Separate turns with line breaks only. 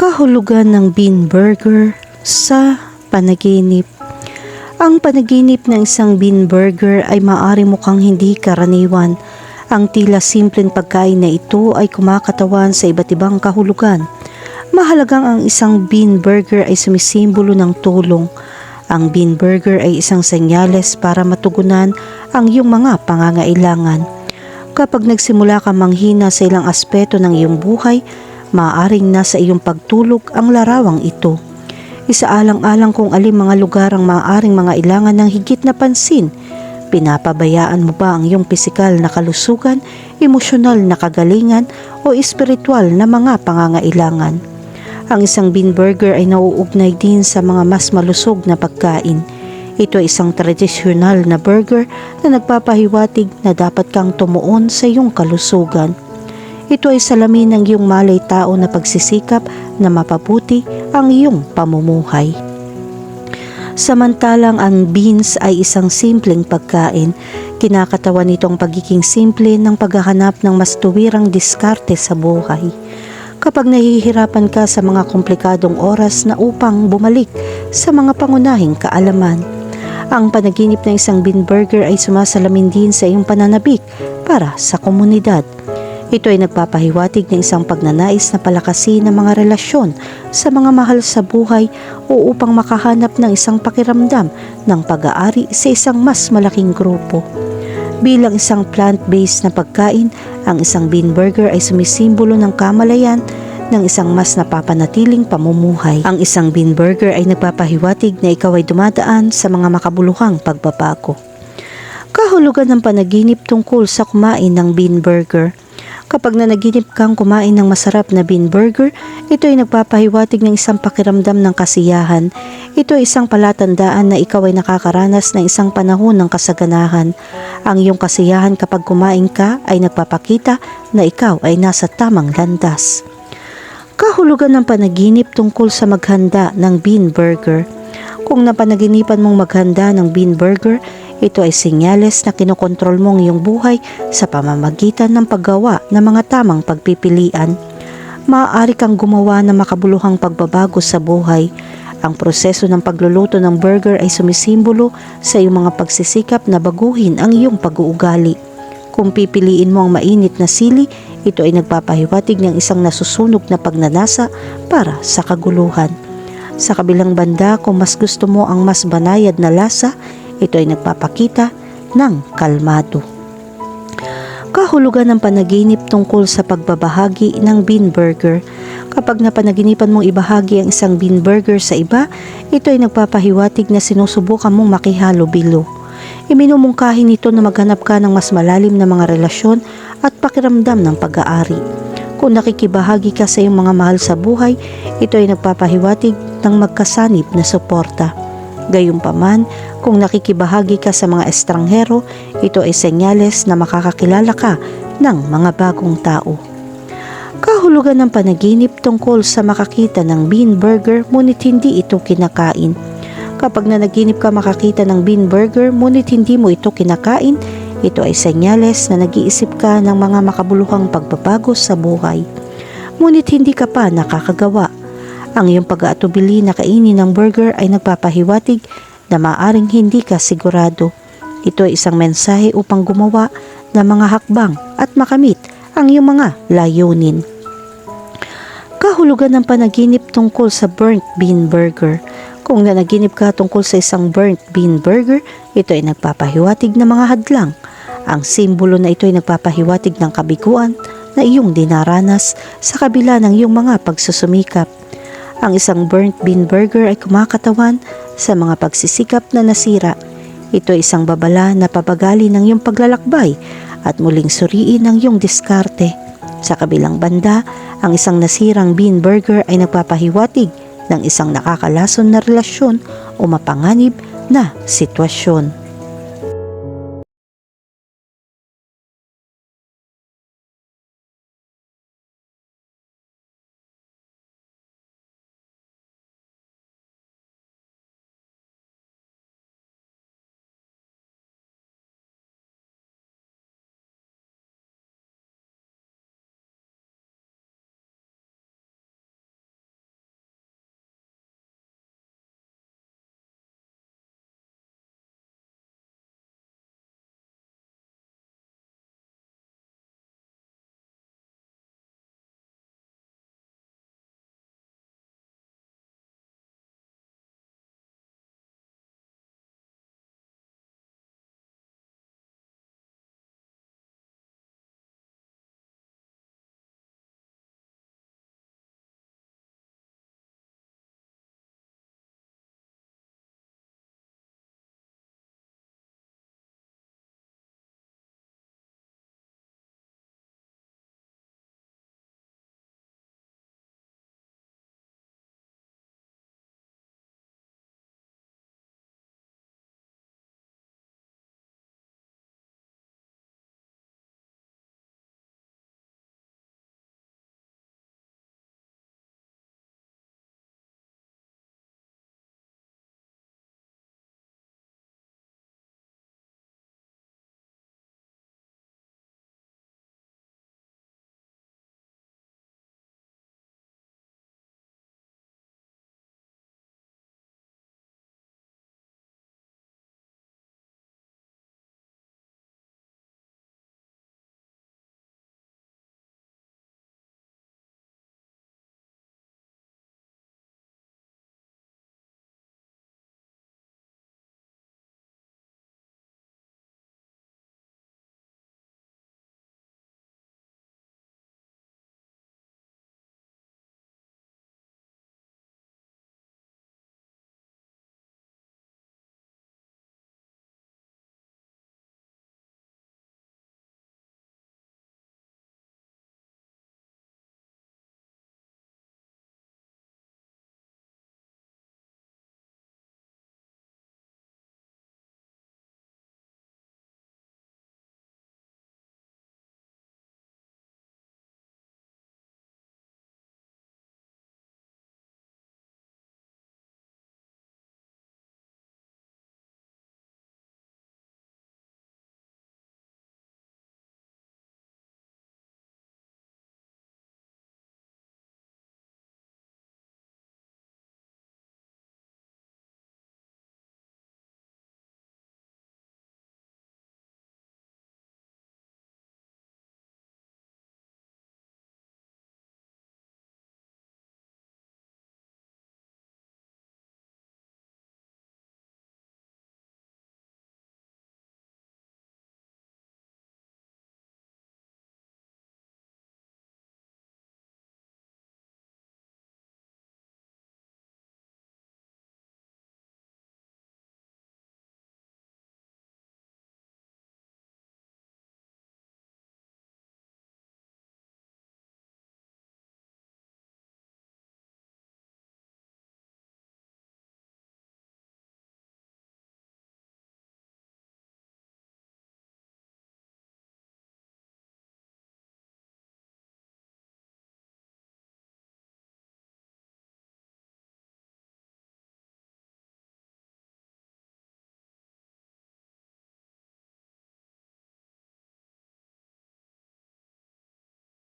Kahulugan ng bean burger sa panaginip. Ang panaginip ng isang bean burger ay maaari mukhang hindi karaniwan. Ang tila simpleng pagkain na ito ay kumakatawan sa iba't ibang kahulugan. Mahalagang ang isang bean burger ay sumisimbolo ng tulong. Ang bean burger ay isang senyales para matugunan ang iyong mga pangangailangan. Kapag nagsimula ka manghina sa ilang aspeto ng iyong buhay, maaaring nasa iyong pagtulog ang larawang ito. Isaalang-alang kung alin mga lugar ang maaaring mga ilangan ng higit na pansin. Pinapabayaan mo ba ang iyong pisikal na kalusugan, emosyonal na kagalingan o espiritual na mga pangangailangan? Ang isang bean burger ay nauugnay din sa mga mas malusog na pagkain. Ito ay isang tradisyonal na burger na nagpapahiwatig na dapat kang tumuon sa iyong kalusugan. Ito ay salamin ng iyong malay tao na pagsisikap na mapabuti ang iyong pamumuhay. Samantalang ang beans ay isang simpleng pagkain, kinakatawan nitong pagiging simple ng paghahanap ng mas tuwirang diskarte sa buhay. Kapag nahihirapan ka sa mga komplikadong oras na upang bumalik sa mga pangunahing kaalaman, ang panaginip ng isang bean burger ay sumasalamin din sa iyong pananabik para sa komunidad. Ito ay nagpapahiwatig ng isang pagnanais na palakasin ng mga relasyon sa mga mahal sa buhay o upang makahanap ng isang pakiramdam ng pag-aari sa isang mas malaking grupo. Bilang isang plant-based na pagkain, ang isang bean burger ay sumisimbolo ng kamalayan ng isang mas napapanatiling pamumuhay. Ang isang bean burger ay nagpapahiwatig na ikaw ay dumadaan sa mga makabuluhang pagbabago. Kahulugan ng panaginip tungkol sa kumain ng bean burger. Kapag nanaginip kang kumain ng masarap na bean burger, ito ay nagpapahiwatig ng isang pakiramdam ng kasiyahan. Ito ay isang palatandaan na ikaw ay nakakaranas ng isang panahon ng kasaganahan. Ang iyong kasiyahan kapag kumain ka ay nagpapakita na ikaw ay nasa tamang landas. Kahulugan ng panaginip tungkol sa maghanda ng bean burger. Kung napanaginipan mong maghanda ng bean burger, ito ay senyales na kinokontrol mong iyong buhay sa pamamagitan ng paggawa ng mga tamang pagpipilian. Maaari kang gumawa ng makabuluhang pagbabago sa buhay. Ang proseso ng pagluluto ng burger ay sumisimbolo sa iyong mga pagsisikap na baguhin ang iyong pag-uugali. Kung pipiliin mo ang mainit na sili, ito ay nagpapahiwatig ng isang nasusunog na pagnanasa para sa kaguluhan. Sa kabilang banda, kung mas gusto mo ang mas banayad na lasa, ito ay nagpapakita ng kalmado. Kahulugan ng panaginip tungkol sa pagbabahagi ng bean burger. Kapag napanaginipan mong ibahagi ang isang bean burger sa iba, ito ay nagpapahiwatig na sinusubukan mong makihalo-bilo. Iminumungkahi nito na maghanap ka ng mas malalim na mga relasyon at pakiramdam ng pag-aari. Kung nakikibahagi ka sa iyong mga mahal sa buhay, ito ay nagpapahiwatig ng magkasanib na suporta. Gayunpaman, kung nakikibahagi ka sa mga estranghero, ito ay senyales na makakakilala ka ng mga bagong tao. Kahulugan ng panaginip tungkol sa makakita ng bean burger ngunit hindi ito kinakain. Kapag nanaginip ka makakita ng bean burger ngunit hindi mo ito kinakain, ito ay senyales na nag-iisip ka ng mga makabuluhang pagbabago sa buhay. Ngunit hindi ka pa nakakagawa. Ang iyong pag-aatubili na kainin ng burger ay nagpapahiwatig na maaaring hindi ka sigurado. Ito ay isang mensahe upang gumawa ng mga hakbang at makamit ang iyong mga layunin. Kahulugan ng panaginip tungkol sa burnt bean burger. Kung nanaginip ka tungkol sa isang burnt bean burger, ito ay nagpapahiwatig ng mga hadlang. Ang simbolo na ito ay nagpapahiwatig ng kabiguan na iyong dinaranas sa kabila ng iyong mga pagsusumikap. Ang isang burnt bean burger ay kumakatawan sa mga pagsisikap na nasira. Ito ay isang babala na pabagali ng iyong paglalakbay at muling suriin ang iyong diskarte. Sa kabilang banda, ang isang nasirang bean burger ay nagpapahiwatig ng isang nakakalason na relasyon o mapanganib na sitwasyon.